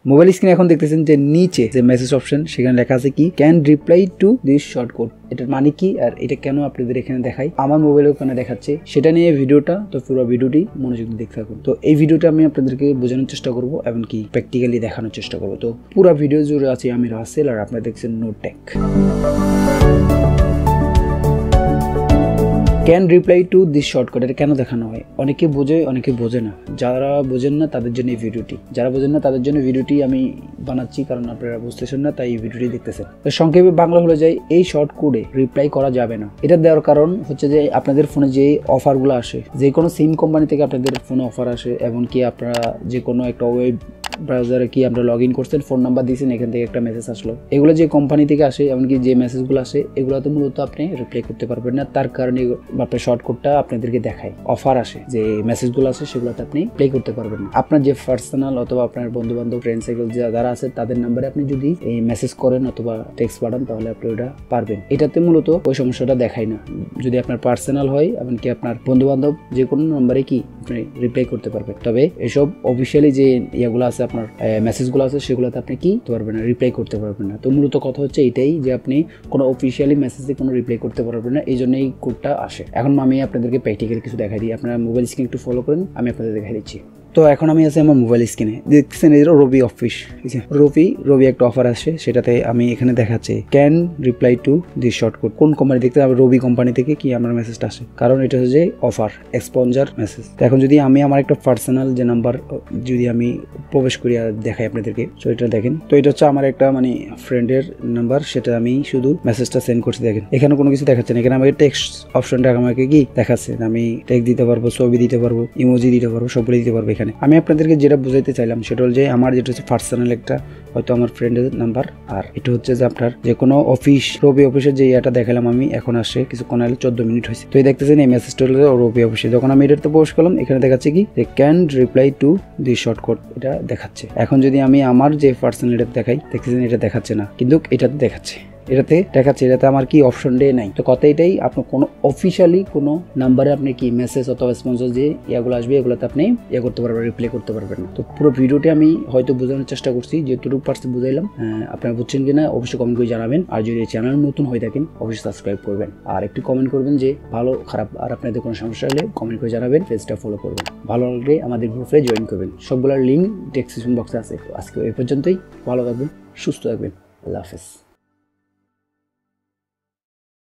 Mobile স্ক্রিনে এখন দেখতেছেন যে নিচে যে মেসেজ অপশন সেখানে লেখা আছে কি can reply to this short code. এটার মানে কি আর এটা কেন আপনাদের এখানে দেখাই, আমার মোবাইলে ওখানে দেখাচ্ছে সেটা নিয়ে ভিডিওটা। তো পুরো ভিডিওটি মনোযোগ দিয়ে দেখতে থাকুন। তো এই ভিডিওটা আমি আপনাদেরকে বোঝানোর চেষ্টা করবো এবং কি প্র্যাকটিক্যালি দেখানোর চেষ্টা করবো। তো পুরো ভিডিও জুড়ে আছি আমি রাসেল আর আপনারা দেখছেন Notetech. Can reply to this shortcut এটা কেন দেখানো হয়? অনেকে বোঝে অনেকে বোঝে না। যারা বোঝেন না তাদের জন্য এই ভিডিওটি, যারা বোঝেন না তাদের জন্য ভিডিওটি আমি বানাচ্ছি, কারণ আপনারা বুঝতেছেন না তাই এই ভিডিওটি দেখতেছেন। সংক্ষেপে বাংলা হলো যায় এই শর্ট কোডে রিপ্লাই করা যাবে না। এটা দেওয়ার কারণ হচ্ছে যে আপনাদের ফোনে যে অফারগুলো আসে, যে কোনো সিম কোম্পানি থেকে আপনাদের ফোনে অফার আসে, এমনকি আপনারা যে কোনো একটা ওয়েব ব্রাউজারে কি আমরা লগ ইন করছেন, ফোন নাম্বার দিয়েছেন, এখান থেকে একটা মেসেজ আসলো, এগুলো যে কোম্পানি থেকে আসে এমনকি যে মেসেজগুলো আসে এগুলোতে মূলত আপনি রিপ্লাই করতে পারবেন না। তার কারণে আপনার শর্টকাটটা আপনাদেরকে দেখায়, অফার আসে যে মেসেজগুলো আসে সেগুলোতে আপনি প্লে করতে পারবেন না। আপনার যে পার্সোনাল অথবা আপনার বন্ধু বান্ধব ফ্রেন্ড সার্কেল যারা আছে তাদের নাম্বারে আপনি যদি এই মেসেজ করেন অথবা টেক্সট পাঠান তাহলে আপনি ওটা পারবেন। এটাতে মূলত ওই সমস্যাটা দেখায় না। যদি আপনার পার্সোনাল হয় এমনকি আপনার বন্ধু বান্ধব যে কোনো নাম্বারে কি আপনি রিপ্লাই করতে পারবেন। তবে এসব অফিসিয়ালি যে ইয়েগুলো আছে আপনার মেসেজগুলো আছে সেগুলোতে আপনি কি করতে পারবেন না, রিপ্লাই করতে পারবেন না। তো মূলত কথা হচ্ছে এটাই যে আপনি কোনো অফিসিয়ালি মেসেজে কোনো রিপ্লাই করতে পারবেন না, এই জন্য এই কোডটা আসে। এখন আমি আপনাদেরকে প্র্যাকটিক্যালি কিছু দেখাই দিই, আপনারা মোবাইল স্ক্রিন একটু ফলো করেন, আমি আপনাদের দেখাই দিচ্ছি। তো এখন আমি আছি আমার মোবাইল স্ক্রিনে, দেখছেন এই রবি অফিস, রবি একটা অফার আসে, সেটাতে আমি এখানে দেখাচ্ছে can reply to this short code. কোন কোম্পানি দেখতে হবে? রবি কোম্পানি থেকে কি আমার মেসেজটা আসে, কারণ এটা হচ্ছে যে অফার এক্সপঞ্জার মেসেজ। তো এখন যদি আমি আমার একটা পার্সোনাল যে নাম্বার যদি আমি প্রবেশ করি আর দেখাই আপনাদেরকে, তো এটা দেখেন, তো এটা হচ্ছে আমার একটা মানে ফ্রেন্ডের নাম্বার, সেটা আমি শুধু মেসেজটা সেন্ড করছি। দেখেন এখানে কোনো কিছু দেখাচ্ছে না, এখানে আমাকে টেক্সট অপশনটা আমাকে কি দেখাচ্ছে, আমি টেক্সট দিতে পারবো, ছবি দিতে পারবো, ইমোজি দিতে পারবো, সবগুলো দিতে পারবো। এখানে আমি আপনাদেরকে যেটা বুঝাইতে চাইলাম সেটা হল যে আমার যেটা হচ্ছে পার্সোনাল একটা হয়তো আমার ফ্রেন্ডের নাম্বার, আর এটা হচ্ছে যে আপনার যে কোনো অফিস, রবি অফিসের যে এটা দেখালাম আমি, এখন আসে কিছুক্ষণ আগে 14 মিনিট হয়েছে। তো এই দেখতেছেন এই মেসেজটা হলো রবি অফিসে। যখন আমি এটাতে প্রবেশ করলাম এখানে দেখাচ্ছে কি যে can reply to the short code, এটা দেখাচ্ছে। এখন যদি আমি আমার যে পার্সোনাল এটা দেখাই, দেখতেছেন এটা দেখাচ্ছে না, কিন্তু এটাতে দেখাচ্ছে, এটাতে আমার কি অপশন ডে নাই। তো কথা এটাই, আপনার কোনো অফিসিয়ালি কোনো নাম্বারে আপনি কি মেসেজ অথবা স্পন্সর যে ইয়াগুলো আসবে এগুলোতে আপনি ইয়ে করতে পারবেন, রিপ্লাই করতে পারবেন না। তো পুরো ভিডিওটি আমি হয়তো বোঝানোর চেষ্টা করছি, যেটুকু পারছি বুঝাইলাম। আপনারা বুঝছেন কিনা অবশ্যই কমেন্ট করে জানাবেন, আর যদি চ্যানেল নতুন হয়ে থাকেন অবশ্যই সাবস্ক্রাইব করবেন, আর একটু কমেন্ট করবেন যে ভালো খারাপ, আর আপনাদের কোনো সমস্যা হলে কমেন্ট করে জানাবেন, পেজটা ফলো করবেন, ভালো লাগলে আমাদের গ্রুপে জয়েন করবেন, সবগুলোর লিঙ্ক ডেসক্রিপশন বক্সে আছে। তো আজকে এই পর্যন্তই, ভালো থাকবেন, সুস্থ থাকবেন, আল্লাহ হাফেজ।